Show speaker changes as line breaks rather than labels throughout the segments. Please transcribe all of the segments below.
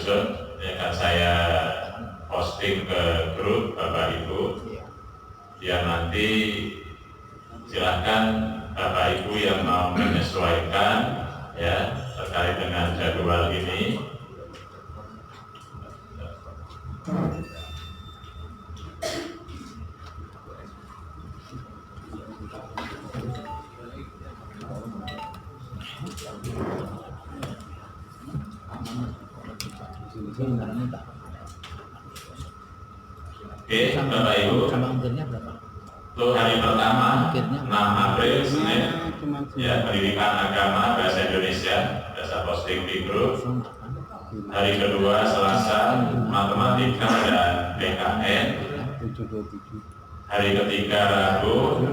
menyusun, ini akan saya posting ke grup Bapak Ibu. Ya nanti silahkan Bapak Ibu yang mau menyesuaikan ya terkait dengan jadwal ini. Oke, Bapak Ibu. Untuk hari pertama 6 April Senin ya pendidikan agama bahasa Indonesia, saya posting di grup. Hari kedua Selasa matematika dan PKN. Hari ketiga Rabu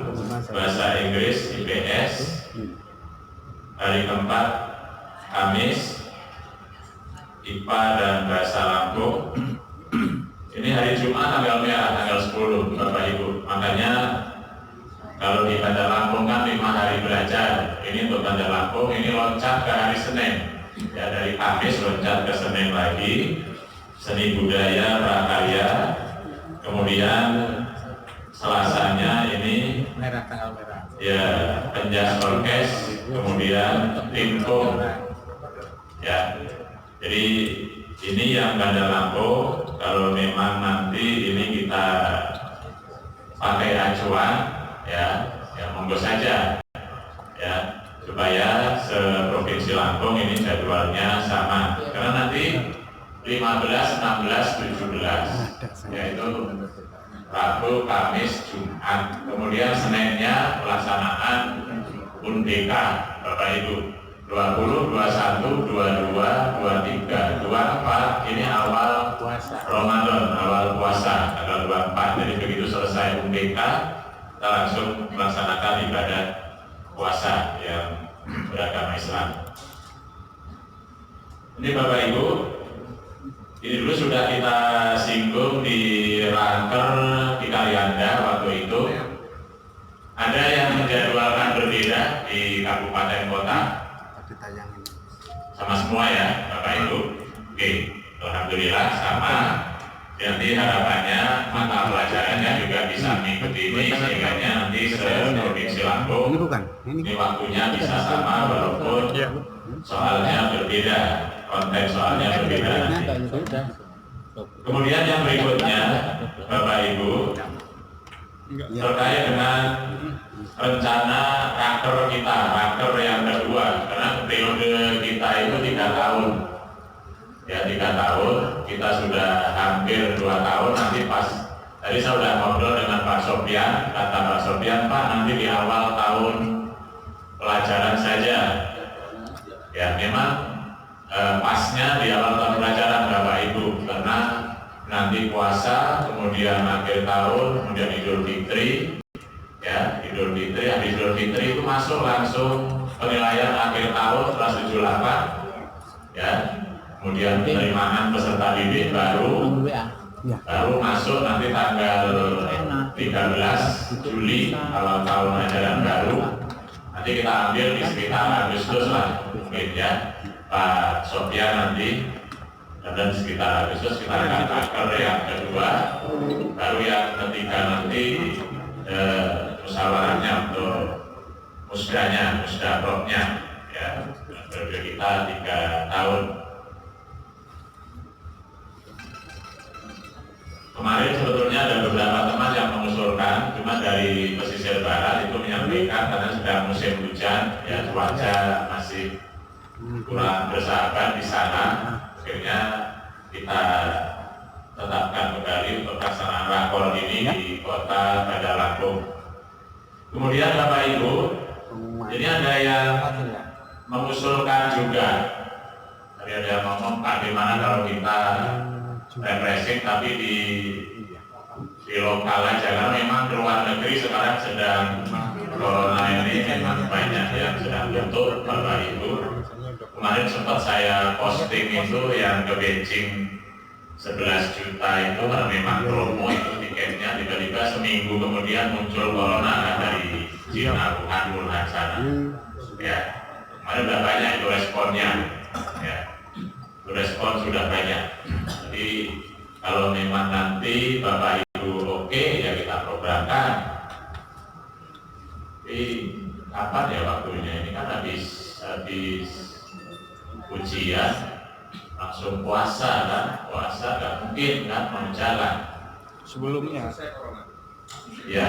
bahasa Inggris IPS. Hari keempat Kamis IPA dan bahasa Lampung. Ini hari Jumat tanggal merah, tanggal 10 Bapak Ibu. Makanya kalau di Bandar Lampung kan 5 hari belajar. Ini untuk Bandar Lampung ini loncat ke hari Senin. Ya dari Kamis loncat ke Senin lagi. Seni budaya prakarya. Kemudian Selasanya ini
merah, tanggal merah.
Ya penjas orkes. Kemudian tingkung. Ya. Jadi ini yang Bandar Lampung. Kalau memang nanti ini kita pakai acuan ya monggo saja ya supaya se-Provinsi Lampung ini jadwalnya sama karena nanti 15, 16, 17 yaitu Rabu, Kamis, Jumat, kemudian Seninnya pelaksanaan Undeka Bapak Ibu 20, 21, 22, 23, 24 ini awal puasa Ramadan, awal puasa tanggal 24. Jadi begitu selesai UMBK kita langsung melaksanakan ibadah puasa yang beragama Islam. Ini Bapak Ibu, ini dulu sudah kita singgung di Raker di Kalianda waktu itu. Ada yang menjadwalkan berbeda di kabupaten kota. Sama semua ya Bapak Ibu. Oke, alhamdulillah sama. Nanti harapannya mata pelajarannya juga bisa mengikuti ini sehingga nanti se-Provinsi Lampung ini waktunya bisa sama walaupun soalnya berbeda, konten soalnya berbeda. Kemudian yang berikutnya Bapak Ibu terkait dengan rencana raker kita, raker yang kedua, karena periode kita itu 3 tahun ya 3 tahun, kita sudah hampir 2 tahun. Nanti pas tadi saya sudah ngobrol dengan Pak Sofian, kata Pak Sofian, Pak nanti di awal tahun pelajaran saja ya memang pasnya di awal tahun pelajaran Bapak Ibu karena nanti puasa, kemudian akhir tahun, kemudian Idul Fitri ya Idul Fitri, habis Idul Fitri itu masuk langsung penilaian akhir tahun kelas 78 ya kemudian penerimaan peserta didik baru masuk nanti tanggal 13 Juli awal tahun ajaran baru. Nanti kita ambil di sekitar Agustus lah mungkin ya Pak Sofian nanti, dan sekitar Agustus kita akan raker yang kedua, baru yang ketiga nanti musyawarahnya untuk musdanya, musdaproknya ya periode kita 3 tahun. Kemarin sebetulnya ada beberapa teman yang mengusulkan, cuma dari pesisir barat itu menyampaikan karena sedang musim hujan ya cuaca masih kurang bersahabat di sana, akhirnya kita tetapkan kembali untuk pelaksanaan rakor ini di kota Bandar Lampung. Kemudian Bapak Ibu, ini ada yang mengusulkan juga, tadi ada yang ngomong Pak gimana kalau kita refreshing tapi di lokal aja, karena memang ke luar negeri sekarang sedang corona ini memang banyak yang sedang tutup Bapak Ibu. Kemarin sempat saya posting itu yang ke Beijing 11 juta itu karena memang promo itu tiketnya, tiba-tiba seminggu kemudian muncul corona dari Cina, Wuhan sana ya. Kemarin udah banyak itu responnya ya. respon sudah banyak. Jadi kalau memang nanti Bapak Ibu oke, ya kita programkan. Tapi kapan ya waktunya? Ini kan habis ujian langsung puasa kan? Puasa nggak mungkin kan mau jalan.
Sebelumnya.
Ya.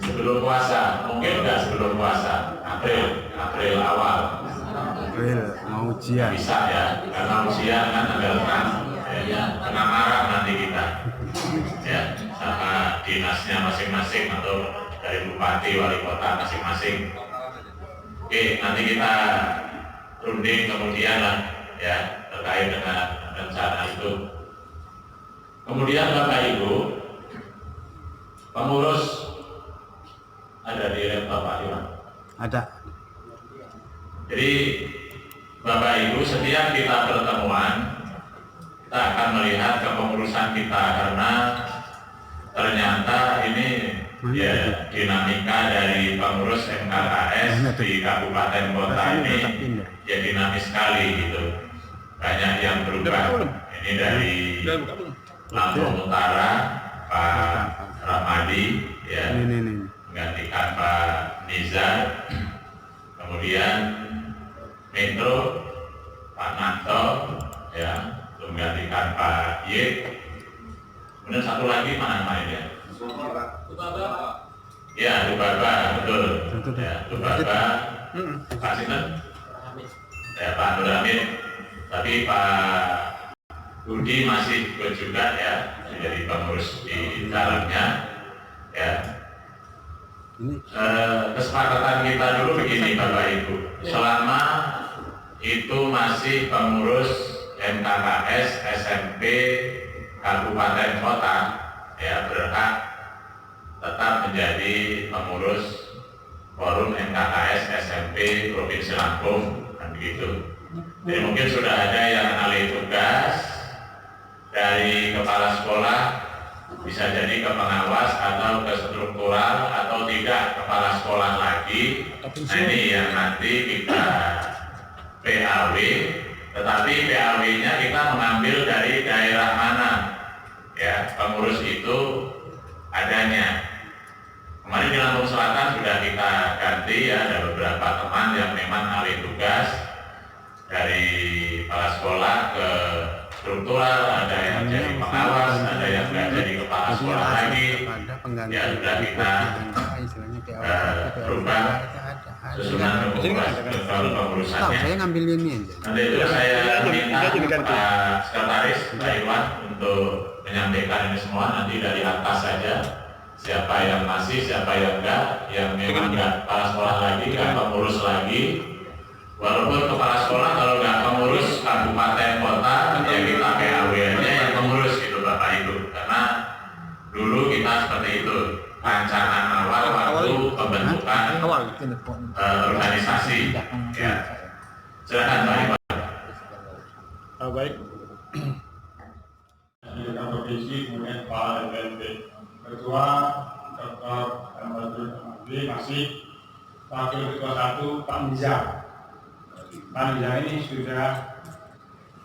Sebelum puasa, mungkin nggak sebelum puasa, April awal.
April mau ujian.
Bisa ya, karena ujian kan tanggal 6, ya, kena marah nanti kita, ya, sama dinasnya masing-masing atau dari bupati, wali kota masing-masing. Oke, nanti kita runding kemudian lah, ya, terkait dengan rencana itu. Kemudian Bapak Ibu, pengurus ada di laptop Pak Iwan?
Ada.
Jadi Bapak Ibu, setiap kita pertemuan, kita akan melihat kepengurusan kita karena ternyata ini ya dinamika dari pengurus MKKS di kabupaten kota ini ya dinamis sekali gitu. Banyak yang berubah. Ini dari Lampung Utara, Pak Ramadi, ya, menggantikan Pak Nizar. Kemudian Metro, Pak Nanto, ya, menggantikan Pak Yip. Kemudian satu lagi mana mainnya? Ya, Tubaba, betul. Ya, Tubaba, Pak Sinten, ya, Pak Nur Hamid. Tapi Pak Budi masih ikut juga ya, menjadi pengurus di dalamnya. Ya. Kesepakatan kita dulu begini Bapak Ibu, selama itu masih pengurus MKKS SMP Kabupaten Kota, ya berhak tetap menjadi pengurus forum MKKS SMP Provinsi Lampung, kan begitu. Jadi mungkin sudah ada yang alih tugas dari kepala sekolah, bisa jadi ke pengawas atau ke struktural atau tidak kepala sekolah lagi. Nah ini yang nanti kita PAW, tetapi PAW-nya kita mengambil dari daerah mana, ya pengurus itu adanya. Kemarin di Lampung Selatan sudah kita ganti ya, ada beberapa teman yang memang alih tugas dari kepala sekolah ke struktural, ada yang jadi pengawas, ada yang nggak jadi kepala sekolah lagi. Ya sudah kita berubah susunan pengurusannya.
Saya ngambil ini aja.
Nanti itu saya minta Pak Sekretaris Pak Iwan untuk menyampaikan ini semua nanti dari atas saja. Siapa yang masih, siapa yang enggak, yang memang enggak kepala sekolah lagi, enggak pengurus lagi. Walaupun kepala sekolah kalau nggak pengurus kabupaten kota, ya kita PAW-nya yang pengurus gitu Bapak Ibu. Karena dulu kita seperti itu, rancangan awal waktu pembentukan organisasi. Ya. Silakan Pak Iwan.
Baik. Di provinsi kemudian Pak LPMP Ketua Dr. Ahmad masih Wakil Ketua 1 Pak Nizar. Pak Nizar ini sudah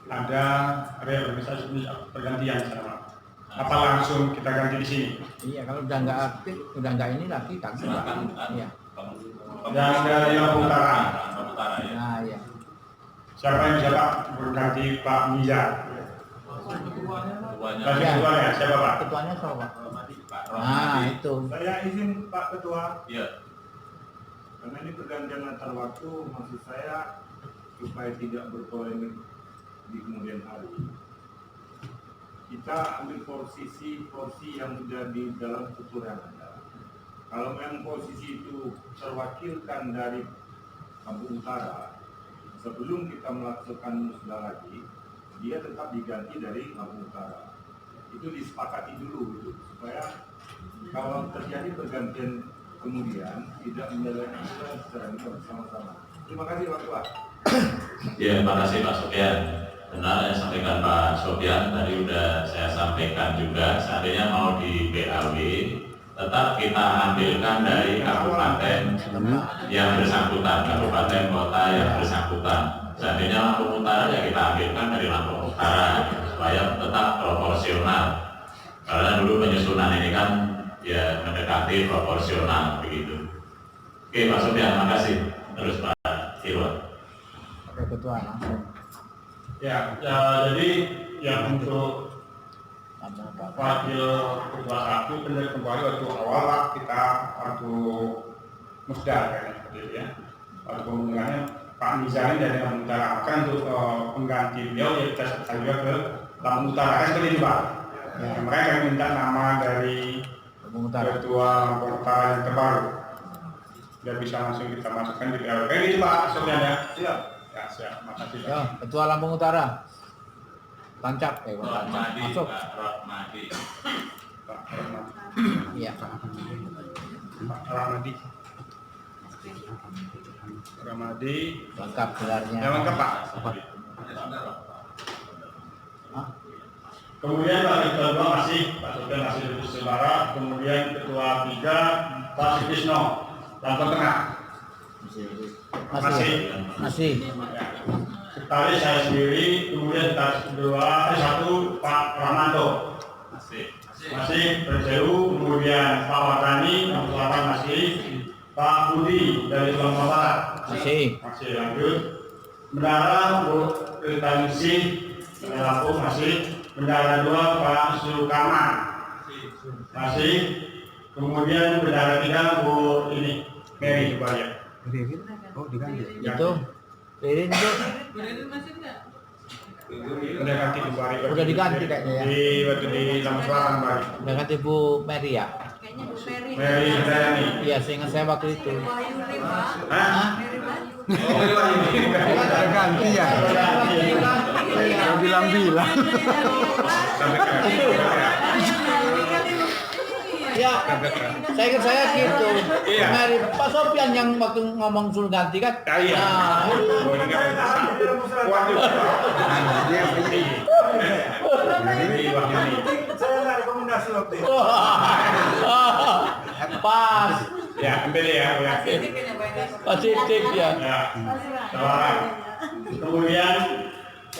ada reorganisasi pergantian sekarang. Apa langsung kita ganti di sini?
Iya, kalau udah nggak aktif, udah nggak ini lagi kan silakan. Iya.
Dan dari Lampung Utara.
Nah, iya.
Siapa yang bisa Pak berganti Pak Nizar? Ketuanya siapa Pak?
Ketuanya siapa Pak? Nah, itu.
Saya izin Pak Ketua.
Iya.
Karena ini pergantian antar waktu, maksud saya supaya tidak berpolemik di kemudian hari. Kita ambil porsi yang sudah di dalam struktur yang ada. Kalau memang posisi itu terwakilkan dari Lampung Utara, sebelum kita melakukan musda lagi, dia tetap diganti dari Lampung Utara. Itu disepakati dulu gitu, supaya kalau terjadi pergantian kemudian tidak menyelesaikan kita secara bersama-sama. Terima kasih Pak Ketua.
Ya, terima kasih Pak Sofyan. Benar yang sampaikan Pak Sofyan tadi sudah saya sampaikan juga. Seandainya mau di BAW, tetap kita ambilkan dari kabupaten yang bersangkutan, kabupaten kota yang bersangkutan. seandainya Lampung Utara ya kita ambilkan dari Lampung Utara supaya tetap proporsional. Karena dulu penyusunan ini kan ya mendekati proporsional begitu. Oke Pak Sofian, makasih. Terus Pak Irwan.
Oke, Ketua langsung.
Ya, jadi yang untuk wakil ketua 1 benar kembali waktu awal Pak, kita waktu musda kayaknya seperti itu ya. Waktu pemilihannya Pak Nizami dari Lampung Utara akan untuk pengganti beliau ya kita juga ke Lampung Utara kan seperti itu Pak. Ya, makanya kami minta nama dari
Lampung Utara.
ketua Lampung Utara yang terbaru. Biar bisa langsung kita masukkan di PLP gitu Pak, Sofian ya. Siap. Ya, siap. Makasih Pak.
Yo, Ketua Lampung Utara. Tancap, Tancap.
Rahmadi,
Masuk.
Pak Rahmadi.
Pak Rahmadi.
Iya.
Pak Rahmadi. Rahmadi.
Lengkap gelarnya.
Yang lengkap Pak.
Hah?
Kemudian Pak Ketua 2 masih Pak Sofian masih di Selara. Kemudian Ketua 3 Pak Sukisno. Lampung Tengah.
Masih.
Ya. Sekretaris saya sendiri. Kemudian sekretaris 1 Pak Rahmanto. Masih Perseu. Kemudian Pak Watani Lampung Selatan masih. Pak Budi dari Lampung Barat.
Masih.
Masih lanjut. Bendara Bu Ritaningsi dari Lampung masih. Bendara 2 Pak Sukarman masih. Kemudian bendara 3 Bu ini Mary coba ya.
Oh diganti.
Itu. Ririn itu
Udah ganti di Bari.
Udah diganti kayaknya ya.
Di waktu di Lampung Selatan Bari.
udah ganti Bu Mary ya?
Kayaknya Bu Mary.
Mary Dayani.
Iya, seingat saya waktu itu.
Wahyuni, Pak.
Hah?
Mary Bayu.
Oh ini.
Ada ganti ya. Udah bilang-bilang.
Sampai ke
Ya, saya ingat saya gitu.
Iya.
Mary, Pak Sofian yang waktu ngomong suruh ganti kan?
Iya.
Nah,
Oh ini kan. Kuat juga.
Dia
Ini Wahyuni.
Saya nggak rekomendasi waktu itu.
pas.
Ya, MPD ya. Ya.
Positif ya.
Ya. Tawaran. Kemudian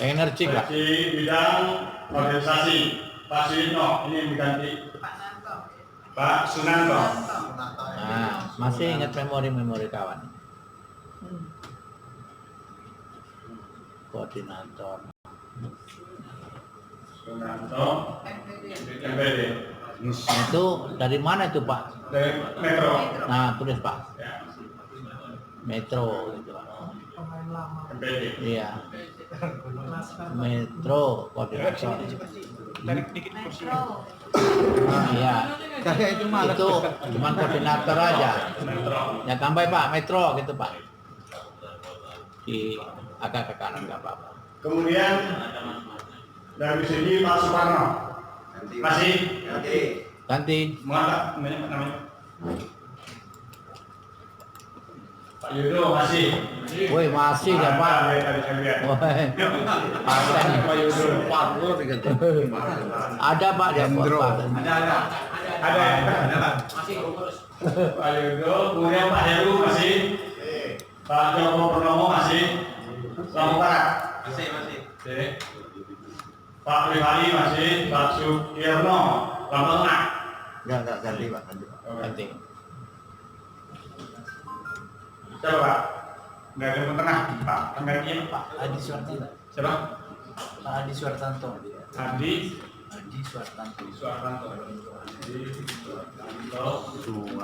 Energik lah.
di bidang organisasi Pak Suitno ini yang diganti Pak Sunanto.
Nah, masih ingat memori-memori kawan. Koordinator.
Sunanto MPD
Itu dari mana itu Pak?
dari Metro.
Nah, tulis Pak.
Ya,
Metro gitu Pak.
MPD.
Iya. Metro koordinator.
Metro.
Iya.
kayak itu malah.
Itu cuman koordinator aja.
Metro.
Ya tambah Pak, Metro gitu Pak. Di agak ke kanan nggak apa-apa.
Kemudian dari sini Pak Suparno masih
Ganti.
mengapa namanya Pak Yudo masih.
Woi masih ya Pak.
Tadi saya lihat.
Woi.
Pak Yudo.
Ada Pak dia
Hendro.
Pak.
Ada ya? Pak Yudo, kemudian Pak Heru masih. Pak Joko Purnomo masih. Lampung Barat. Masih. Pak Rifani masih. Pak Sukirno Lampung Tengah.
Enggak ganti Pak, ganti.
Siapa Pak? Dari Lampung Tengah Pak. Penggantinya Pak.
Adi Suwartanto.
Siapa?
Pak Adi Suwartanto.
Adi
Adi Suwartanto.
Suartanto.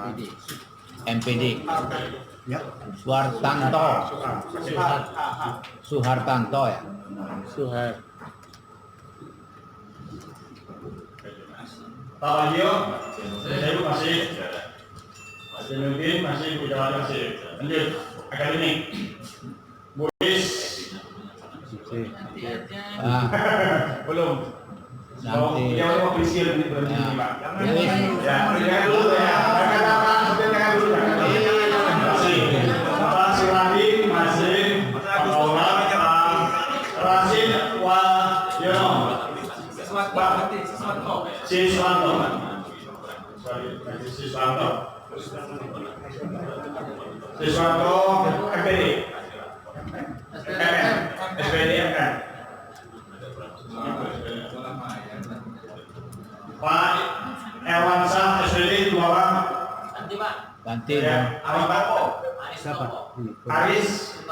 Adi. MPD.
Ya.
Suwartanto. Suhartanto ya.
Suhar.
Pak Wahyu, saya masih. Pak Jenudin masih. Bujawati masih. Lanjut. Akademik. Buis.
Ah,
Belum.
nanti.
Yang mau prinsip ini berhenti
Ya.
Pak.
Ya, wis.
Ya, jangan dulu ya. Jangan dulu. Masih. Pak Suradi masih. Pak Paula, Pak Rasid Wahyono. Pak Siswanto. Siswanto MPD. MM. SPD ya kan? Pak Erwansyah SPD 2 orang.
Ganti
Ya, Pak
Siapa?
Aris.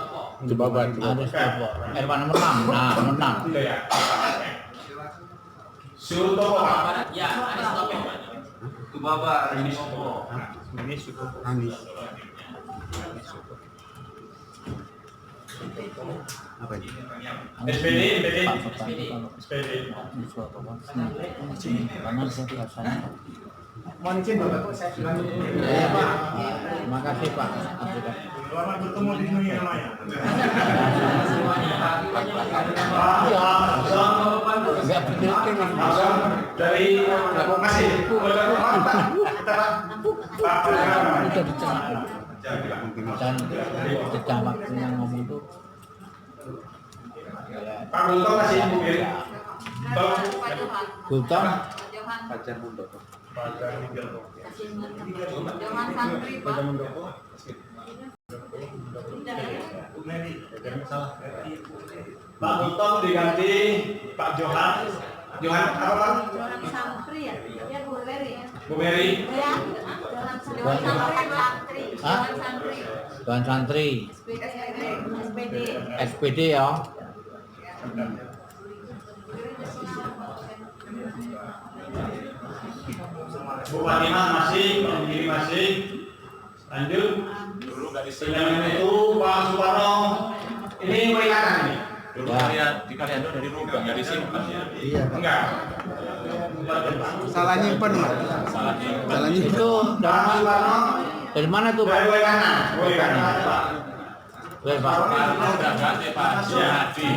Coba buat.
Aris Topo. Erwan nomor 6. Nah, nomor 6.
Itu ya. Sutopo Pak.
Ya, Anis Topo.
Tubaba
Ini
Sutopo.
Anis. Apa ini?
SPD,
SPD.
SPD.
Kanan saya sana.
Mohon izin Bapak, saya sudah
Ya, Pak. Terima kasih, Pak.
Selamat bertemu di dunia maya.
Enggak bener kan.
Langsung dari masih
Udah diceritakan. Dan jeda waktunya ngomong tuh.
Pak Gultom masih ibu ya.
Pak Johan.
Gultom.
Johan.
Pacar Muldoko.
Johan Santri, Pak.
Pak Gultom diganti Pak Johan. Johan apa Pak?
Johan Santri ya? Ya, Bu Mary ya.
Bu Mary.
Ya, Johan Santri, Pak.
Hah?
Johan Santri.
Tuan Santri.
SPD.
SPD ya.
Bu Fatimah masih, Pak Giri masih. Lanjut.
Dulu nggak
Yang
disini.
itu Pak Suparno. Ini peringatan ini.
Dulu kalian di Kaliando dari rumah nggak disimpan ya.
Iya.
Enggak.
Salah nyimpen, Pak.
Salah nih.
Salah nyimpen.
Itu
Pak Suparno.
dari mana tuh, Pak?
Dari kanan. Pak.
Dari Pak.
Karena udah ganti Pak Junadi,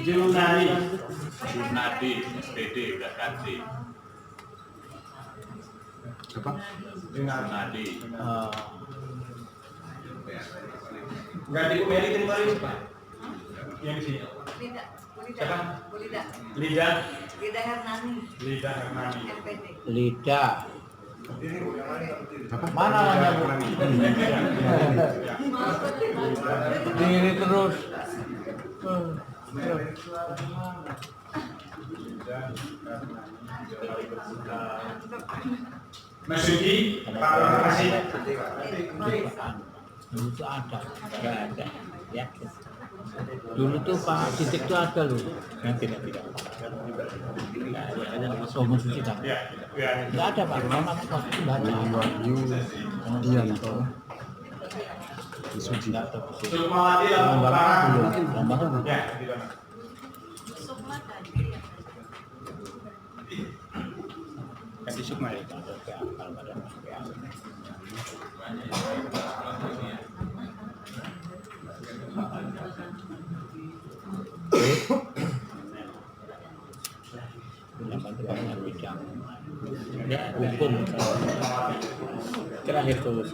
Junadi, SPD udah ganti.
Apa?
Junadi.
Ganti Bu Mary kemarin Pak. Yang di sini.
Lida.
Siapa?
Bu Lida.
Lida.
Lida Hernani.
Lida Hernani.
SPD.
Lida. Mana orangnya, Bu? Diri terus.
Masuki, Pak terima kasih.
Dulu tuh ada, nggak ada. Ya. Dulu tuh Pak Titik tuh ada loh. Yang tidak. Oh, Suci kan?
Ya, ya.
Nggak ada Pak. Nama kos itu nggak ada.
Wahyu Dianto. Suci.
Nggak ada.
Sukmawati
Lambang
Lampu
belum. Lambang belum.
Ya, di sana.
Sukma tadi.
Kan di Sukma itu ada kalau ada. Lambang itu banyak bidang. Ya, hukum. Terakhir terus.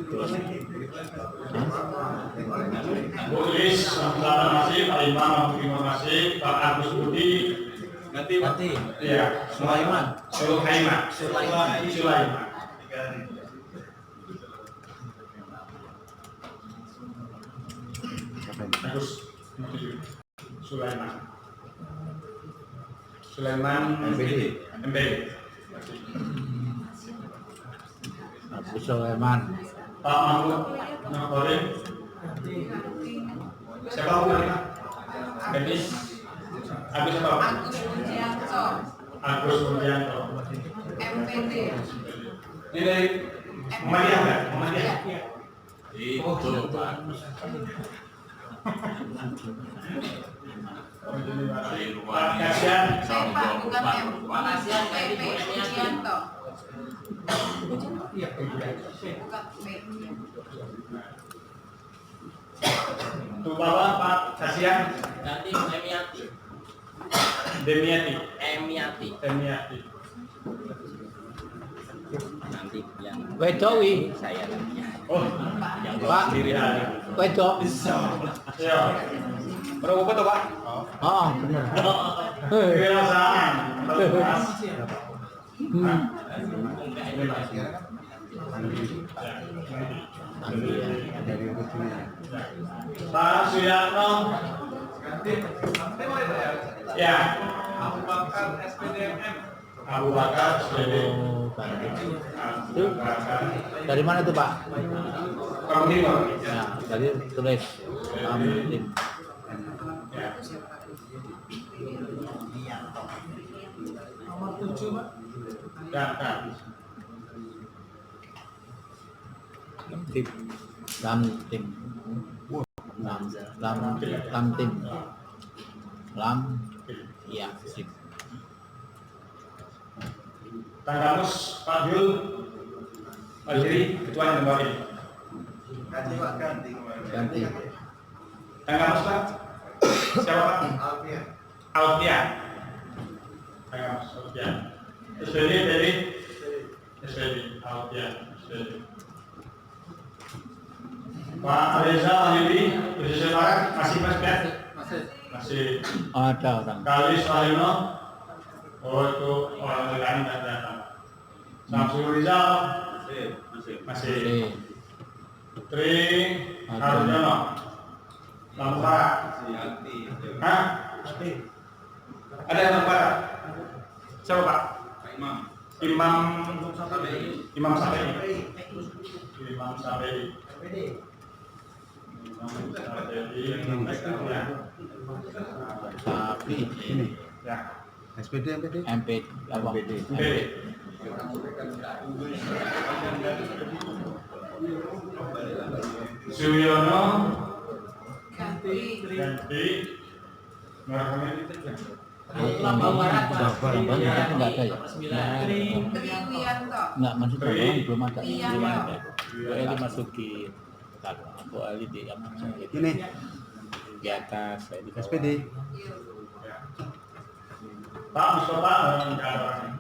Bu Lis, terima kasih. Pak Imam, terima kasih. Pak Agus Budi.
Ganti.
Iya.
Sulaiman.
Sulaiman. Agus Sulaiman. Sulaiman MBD.
Abu Sulaiman.
Pak Mahmud Nahkorin. Siapa Bu? Gadis. Agus apa?
Agus Mujianto.
Agus Mujianto.
MPD.
Ini dari Muhammadiyah nggak? Muhammadiyah.
Itu Pak. Dari luar.
Pak Kasian.
Pak, bukan M.
Pak Kasian kayak
PP Mujianto. Bukan B.
Tuh Bapak Pak Kasian.
Ganti Emiati.
Demiati.
Emiati. Nanti yang
Wedowi.
saya nanti.
Oh,
Pak. Wedok.
iya. Berapa foto Pak?
Oh, benar.
Kebiasaan.
Dari Rutina.
Pak Suyatno. Ya.
Abu Bakar SPDMM.
Abu Bakar SPD.
Oh, Bantim.
Abu Bakar.
Dari mana itu Pak?
Kamu Timur.
Nah, tadi tulis Bantim.
Ya.
Nomor 7 Pak.
Ya, ya.
Bantim. Bantim. Bantim. Lam. Ya, sip.
Tanggamus Pak Jul. Pak Jiri, ketua yang kembali.
Ganti Pak, ganti.
Ganti.
Tanggamus Pak. Siapa Pak?
Alfian.
Alfian. Tanggamus Alfian. SPD, jadi SPD, Alfian, SPD. Pak Reza Wahyudi, Indonesia Barat, masih Mas Pian? Masih.
Ada orang.
Kali Salino, oh itu orang lain dan datang. Samsul Rizal, masih.
Oke.
Tri Arjono, Lampu Barat. Hah? Ada yang Lampu Barat? Siapa Pak? Imam Safei. Imam Safei.
Tapi
Ini
Ya.
SPD MPD.
MP apa?
MPD.
Oke. Suyono
Ganti.
ganti Nurhamin itu
Lambang Barat.
Sabar, Bang. Itu enggak ada ya?
Triwianto.
Enggak, maksud Bang, belum ada.
Triwianto.
Boleh dimasukin. Kalau aku Ali di yang mana?
Ini
Di atas, saya di bawah.
SPD.
Iya.
Pak Mustafa enggak ada orangnya.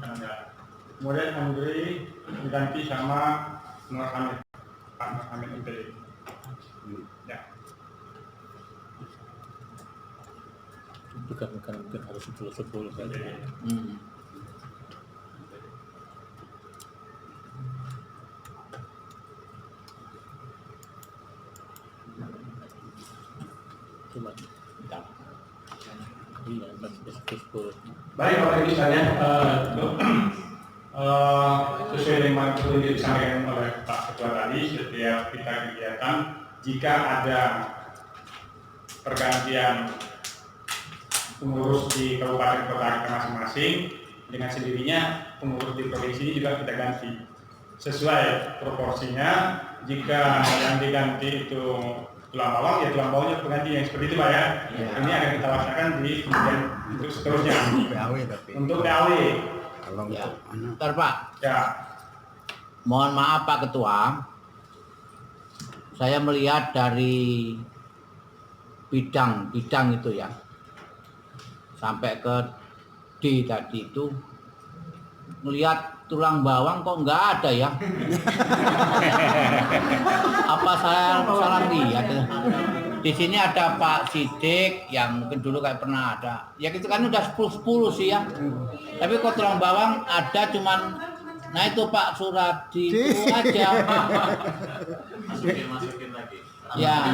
Enggak. Kemudian Andri diganti sama Nur Hamid. Pak Nur Hamid MPD. Ya.
Bukan harus 10 kali. Cuma entar. Iya, masih 10.
Baik Bapak Ibu sekalian, sesuai dengan yang disampaikan oleh Pak Ketua tadi, setiap kita kegiatan jika ada pergantian pengurus di kabupaten kota kita masing-masing, dengan sendirinya pengurus di provinsi ini juga kita ganti sesuai proporsinya. Jika yang diganti itu tulang bawang, ya tulang bawangnya pengganti yang seperti itu Pak ya. Ini akan kita laksanakan di kemudian untuk seterusnya.
PAW tapi.
Untuk PAW,
Kalau
Ya.
untuk anak.
Ntar Pak,
ya,
mohon maaf Pak Ketua. Saya melihat dari bidang itu ya. Sampai ke D tadi itu melihat tulang bawang kok nggak ada ya? Apa saya salah lihat? Di sini ada Pak Sidik yang mungkin dulu kayak pernah ada. Ya itu kan udah 10 sih ya. Tapi kok tulang bawang ada cuman, nah itu Pak Suradi itu aja.
Masukin lagi.
Ya,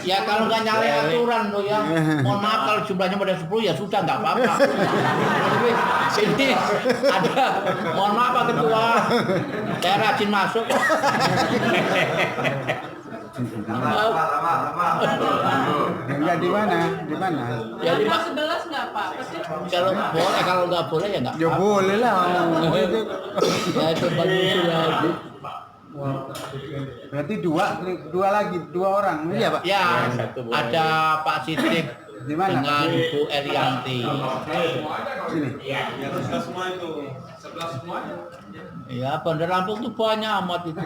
ya kalau nggak nyalain aturan loh ya. Mohon maaf kalau jumlahnya pada 10 ya sudah nggak apa-apa. Tapi sini ada, mohon maaf Pak Ketua, saya rajin masuk.
Enggak di mana? Di mana?
Ya di
Nomor 11 nggak Pak?
kalau nggak boleh ya nggak.
Ya boleh lah.
Ya itu bagi Suradi.
Berarti dua lagi, dua orang. Iya, Pak.
Ya, ada Pak Sidik
Di mana?
dengan Bu Elianti.
Sini.
Ya, Bandar Lampung tuh banyak amat itu.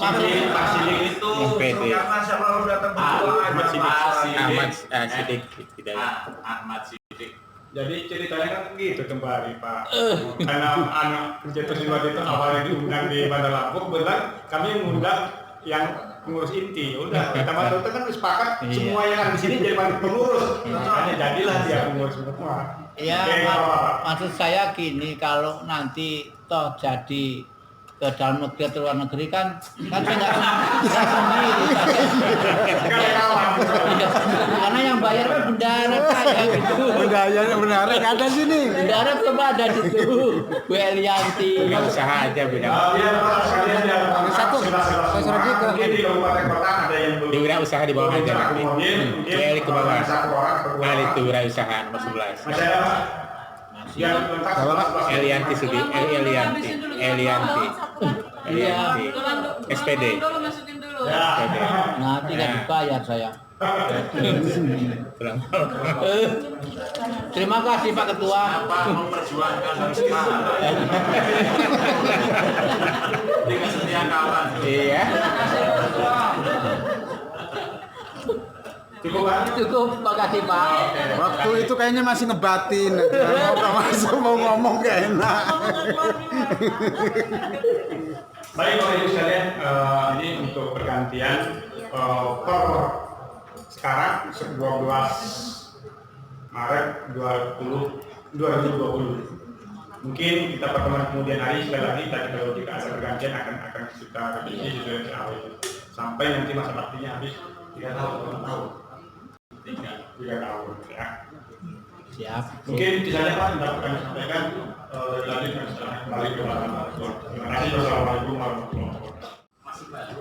Maksudnya Pak Sidik itu karena selalu datang Sidik tidak Ahmad Sidik.
jadi ceritanya kan gitu kembali Pak. Karena anak pencetus itu awalnya diundang di Bandar Lampung, kebetulan kami mengundang yang pengurus inti. Udah kita masuk kan sepakat semua yang ada di sini jadi pengurus. Makanya jadilah dia pengurus semua.
Ya, maksud saya gini, kalau nanti toh jadi ke dalam negeri atau luar negeri kan saya nggak sendiri. Karena yang bayar kan bendara saya gitu.
Bendara nggak ada sini.
Bendara coba ada di situ. Bu Elianti.
Nggak usaha aja beda.
Satu.
Mungkin di kabupaten kota ada yang
Di wirausaha di bawah aja nanti. Balik ke bawah. Nah itu wirausaha nomor 11.
Masih ada Pak?
Elianti Sudi, Elianti. SPD.
Masukin dulu.
SPD.
Nah, tidak dibayar saya.
Kurang.
Terima kasih Pak Ketua.
Apa memperjuangkan usaha? Di kesetiaan kawan.
Iya.
Cukup Pak?
Cukup, makasih Pak.
Waktu itu kayaknya masih ngebatin. Mau masuk mau ngomong gak enak.
Baik Bapak Ibu sekalian, ini untuk pergantian per sekarang 12 Maret 2020. Mungkin kita pertemuan kemudian hari sekali lagi tadi kalau jika ada pergantian akan kita revisi sesuai awal sampai nanti masa baktinya habis 3 tahun. 3 tahun ya.
Siap.
Mungkin misalnya Pak tidak akan sampaikan lagi kembali ke belakang. Terima kasih. Wassalamualaikum warahmatullahi wabarakatuh.
Masih baru,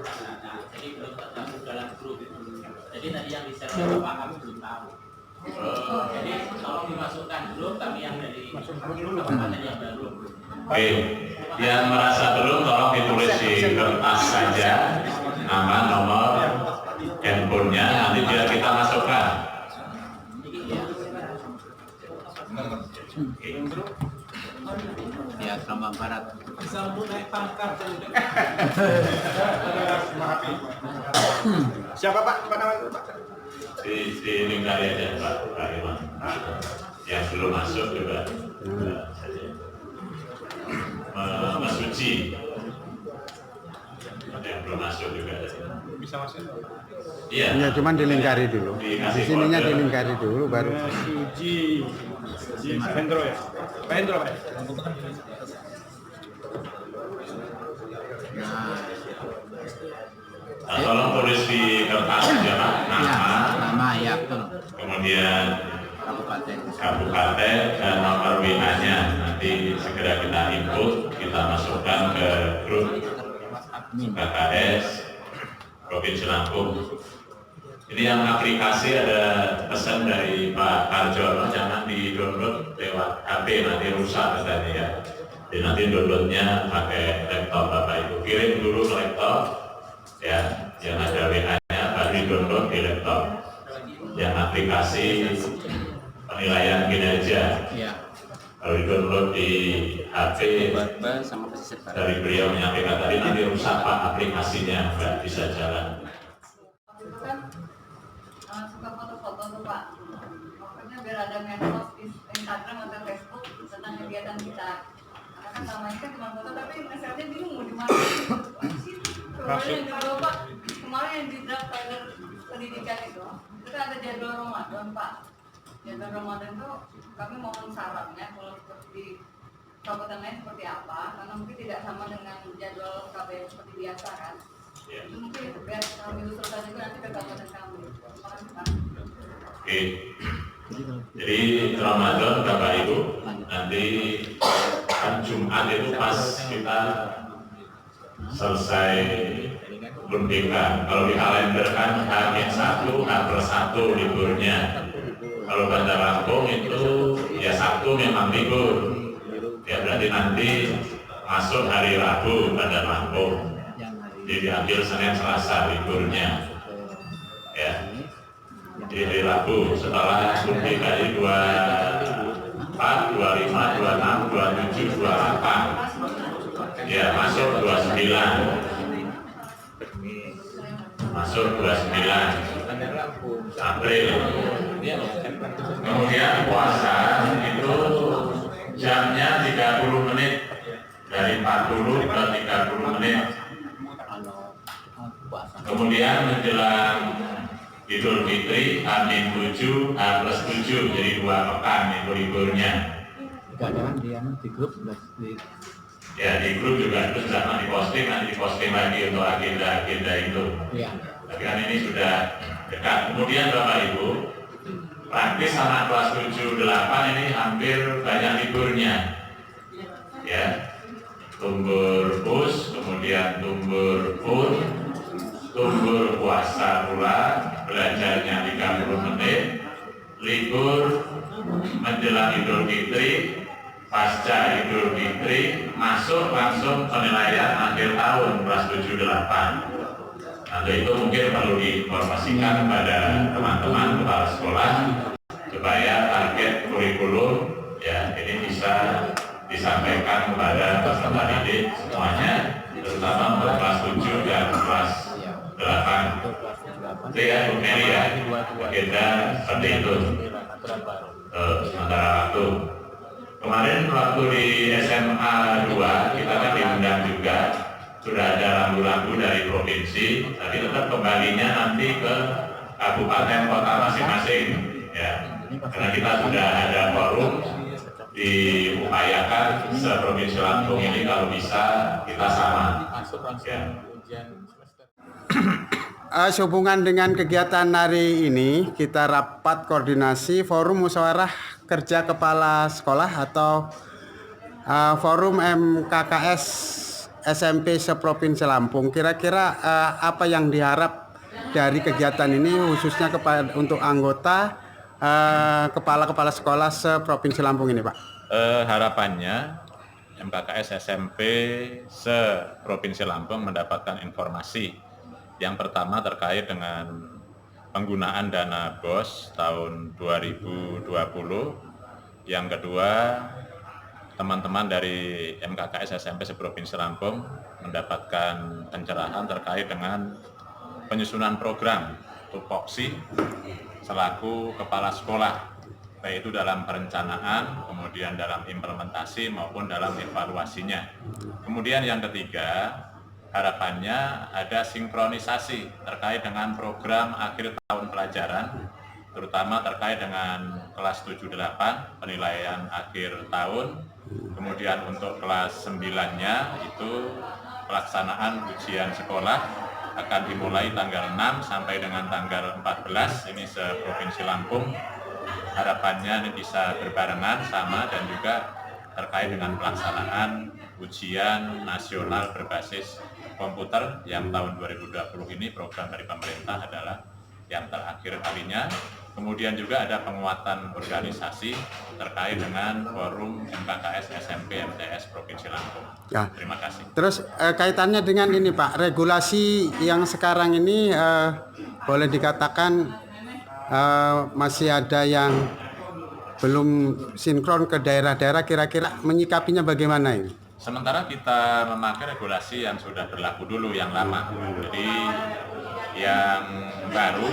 jadi belum tergabung dalam grup. Jadi tadi yang di-share Bapak kami belum tahu. Jadi tolong dimasukkan grup kami yang dari kabupaten yang baru.
Oke, yang merasa belum tolong ditulis di kertas saja nama, nomor, handphonenya, nanti biar kita masukkan.
Ya, Selamat Barat.
Bisa naik pangkat.
Siapa Pak? Apa namanya Pak?
Di lingkari aja Pak Iwan. Yang belum masuk juga saja. Mas Suci. Yang belum masuk juga.
Bisa masuk?
Iya.
Ya cuman dilingkari dulu. Di sininya dilingkari dulu baru.
Suji Hendro ya? Pak Hendro Pak?
Nah, tolong tulis di kertas aja Pak.
Nama ya, betul.
Kemudian kabupaten dan nomor WA-nya. Nanti segera kita input, kita masukkan ke grup KKS Provinsi Lampung. Ini yang aplikasi ada pesan dari Pak Karjono, jangan di-download lewat HP, nanti rusak katanya ya. Jadi nanti downloadnya pakai laptop Bapak Ibu. Kirim dulu ke laptop, ya, yang ada WA-nya, baru di-download di laptop. Yang aplikasi penilaian kinerja. Kalau di-download di HP, dari beliau menyampaikan tadi nanti rusak Pak aplikasinya, nggak bisa jalan.
Suka foto-foto tuh Pak, pokoknya biar ada medsos di Instagram atau Facebook tentang kegiatan kita. Karena kan selama ini kan cuma foto, tapi nge-share-nya bingung mau dimana. Kemarin yang dibawa Pak, kemarin yang di draft trailer pendidikan itu kan ada jadwal Ramadan Pak. Jadwal Ramadan tuh kami mohon sarannya kalau di kabupaten lain seperti apa, karena mungkin tidak sama dengan jadwal KBM seperti biasa kan. Itu mungkin biar kami usulkan juga nanti ke kabupaten kami.
Oke, jadi Ramadan Bapak Ibu, nanti kan Jumat itu pas kita selesai merdeka. Kalau di kalender kan H-1, H+1 liburnya. Kalau Bandar Lampung itu ya Sabtu memang libur. Ya berarti nanti masuk hari Rabu Bandar Lampung. Jadi diambil Senin Selasa liburnya. Ya. Di hari Rabu setelah DKI 24, 25, 26, 27, 28. Ya masuk 29. Masuk 29 April. Kemudian puasa itu jamnya 30 menit, dari 40 ke 30 menit. Kemudian menjelang Idul Fitri, H-7, H+7, jadi 2 pekan itu liburnya.
Jangan di grup
Ya di grup juga itu sudah nanti diposting lagi untuk agenda itu.
ya.
Tapi kan ini sudah dekat. Kemudian Bapak Ibu, praktis anak kelas 7-8 ini hampir banyak liburnya. Ya, tumbur pus, kemudian tumbur pun, tumbur puasa pula, belajarnya 30 menit, libur menjelang Idul Fitri, pasca Idul Fitri, masuk langsung penilaian akhir tahun kelas 7-8. Nah, itu mungkin perlu diinformasikan kepada teman-teman kepala sekolah supaya target kurikulum ya ini bisa disampaikan kepada peserta didik semuanya, terutama untuk kelas 7 dan kelas 8. Itu ya Bu Mary ya, agenda seperti itu. Sementara waktu kemarin waktu di SMA 2 kita kan diundang juga, sudah ada rambu-rambu dari provinsi, tapi tetap kembalinya nanti ke kabupaten kota masing-masing ya, karena kita sudah ada forum diupayakan se-Provinsi Lampung ini kalau bisa kita sama ya.
Sehubungan dengan kegiatan hari ini, kita rapat koordinasi forum musyawarah kerja kepala sekolah atau forum MKKS SMP se-Provinsi Lampung. Kira-kira apa yang diharap dari kegiatan ini khususnya untuk anggota kepala-kepala sekolah se-Provinsi Lampung ini, Pak?
Harapannya MKKS SMP se-Provinsi Lampung mendapatkan informasi. Yang pertama terkait dengan penggunaan dana BOS tahun 2020. Yang kedua, teman-teman dari MKKS SMP se-Provinsi Lampung mendapatkan pencerahan terkait dengan penyusunan program tupoksi selaku kepala sekolah, baik itu dalam perencanaan, kemudian dalam implementasi maupun dalam evaluasinya. Kemudian yang ketiga, harapannya ada sinkronisasi terkait dengan program akhir tahun pelajaran, terutama terkait dengan kelas 7-8 penilaian akhir tahun. Kemudian untuk kelas 9-nya itu pelaksanaan ujian sekolah akan dimulai tanggal 6 sampai dengan tanggal 14 ini se-Provinsi Lampung. Harapannya ini bisa berbarengan sama dan juga terkait dengan pelaksanaan ujian nasional berbasis komputer yang tahun 2020 ini program dari pemerintah adalah yang terakhir kalinya. Kemudian juga ada penguatan organisasi terkait dengan forum MKKS SMP MTS Provinsi Lampung.
Ya.
Terima kasih.
Terus kaitannya dengan ini Pak, regulasi yang sekarang ini boleh dikatakan masih ada yang belum sinkron ke daerah-daerah, kira-kira menyikapinya bagaimana ini?
Sementara kita memakai regulasi yang sudah berlaku dulu, yang lama. Jadi yang baru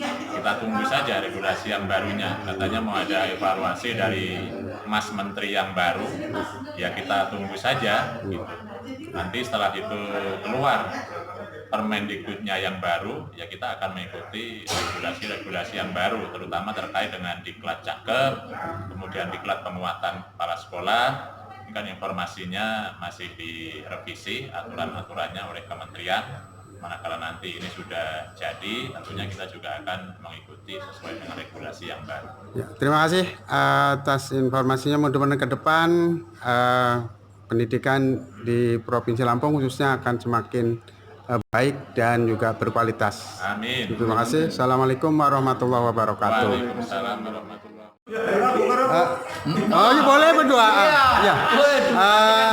kita tunggu saja regulasi yang barunya. Katanya mau ada evaluasi dari Mas Menteri yang baru, ya kita tunggu saja gitu. Nanti setelah itu keluar Permendikbudnya yang baru, ya kita akan mengikuti regulasi-regulasi yang baru, terutama terkait dengan diklat Cakep, kemudian diklat penguatan kepala sekolah. Ini kan informasinya masih direvisi aturan-aturannya oleh kementerian. Manakala nanti ini sudah jadi, tentunya kita juga akan mengikuti sesuai dengan regulasi yang baru.
Ya, terima kasih atas informasinya. Mudah-mudahan ke depan pendidikan di Provinsi Lampung khususnya akan semakin baik dan juga berkualitas.
Amin.
Terima kasih. Assalamualaikum warahmatullahi wabarakatuh.
Waalaikumsalam warahmatullahi wabarakatuh.
Oh, ya boleh berdoa. Ya.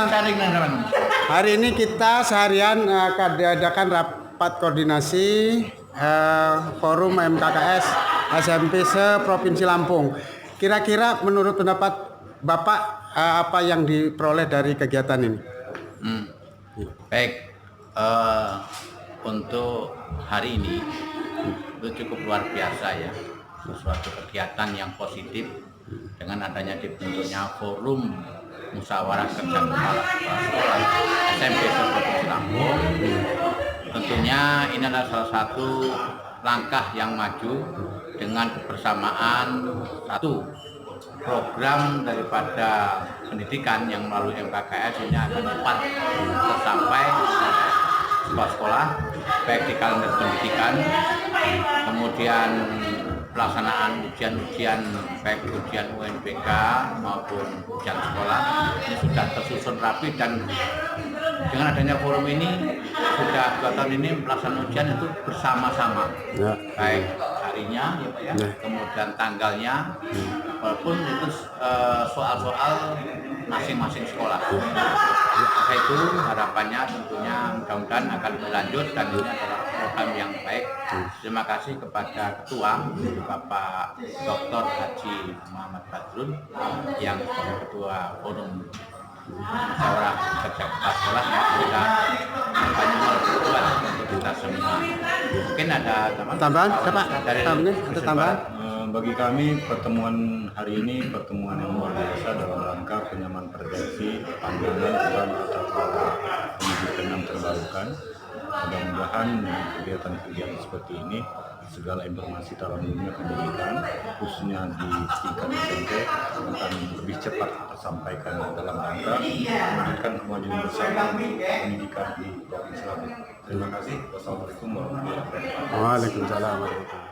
Teman-teman.
Hari ini kita seharian akan diadakan rapat koordinasi forum MKKS SMP se-Provinsi Lampung. Kira-kira menurut pendapat Bapak apa yang diperoleh dari kegiatan ini?
Baik, untuk hari ini itu cukup luar biasa ya, sesuatu kegiatan yang positif dengan adanya dibentuknya forum musyawarah kerja kepala sekolah SMP se-Provinsi Lampung. Tentunya ini adalah salah satu langkah yang maju dengan kebersamaan satu program daripada pendidikan yang melalui MKKS ini akan cepat tersampai sekolah-sekolah baik di kalender pendidikan, kemudian pelaksanaan ujian-ujian baik ujian UNBK maupun ujian sekolah ini sudah tersusun rapi, dan dengan adanya forum ini sudah 2 tahun ini pelaksanaan ujian itu bersama-sama ya. Baik harinya ya, kemudian tanggalnya, walaupun itu soal-soal masing-masing sekolah. Maka itu harapannya tentunya mudah-mudahan akan berlanjut, dan ini adalah program yang baik. Terima kasih kepada Ketua Bapak Dr. Haji Muhammad Badrun yang sebagai Ketua Forum Musyawarah Kerja Kepala Sekolah yang sudah banyak berbuat untuk kita semua. Mungkin ada
tambahan, Pak? Ada tambahan?
Bagi kami pertemuan hari ini pertemuan yang luar biasa dalam rangka penyamaan persepsi pandangan tentang tata kelola pendidikan yang terbarukan. Mudah-mudahan dengan kegiatan-kegiatan seperti ini segala informasi dalam dunia pendidikan khususnya di tingkat SMP akan lebih cepat tersampaikan dalam rangka mewujudkan kemajuan bersama pendidikan di Provinsi Lampung. Terima kasih. Wassalamualaikum warahmatullahi wabarakatuh.
Waalaikumsalam warahmatullahi wabarakatuh.